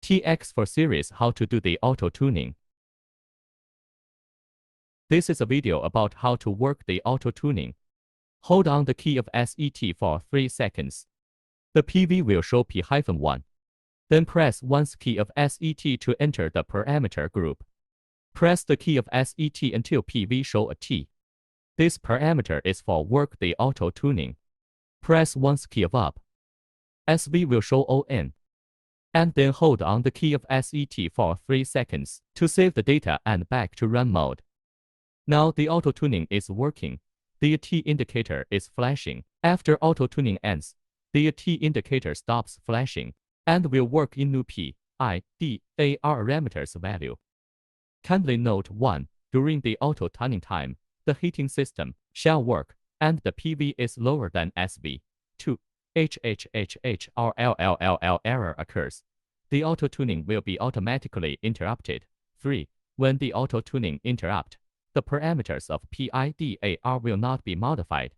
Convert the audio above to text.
TX4 series how to do the auto-tuning. This is a video about how to work the auto-tuning. Hold on the key of SET for 3 seconds. The PV will show P-1. Then press once key of SET to enter the parameter group. Press the key of SET until PV show a T. This parameter is for work the auto-tuning. Press once key of up. SV will show ON. And then hold on the key of SET for 3 seconds to save the data and back to run mode. Now the auto-tuning is working. The T indicator is flashing. After auto-tuning ends, the T indicator stops flashing and will work in new P, I, D, A, R parameters value. Kindly note 1. During the auto-tuning time, the heating system shall work and the PV is lower than SV. 2. HHHHRLLLL error occurs. The auto-tuning will be automatically interrupted. 3. When the auto-tuning interrupt, the parameters of PIDAR will not be modified.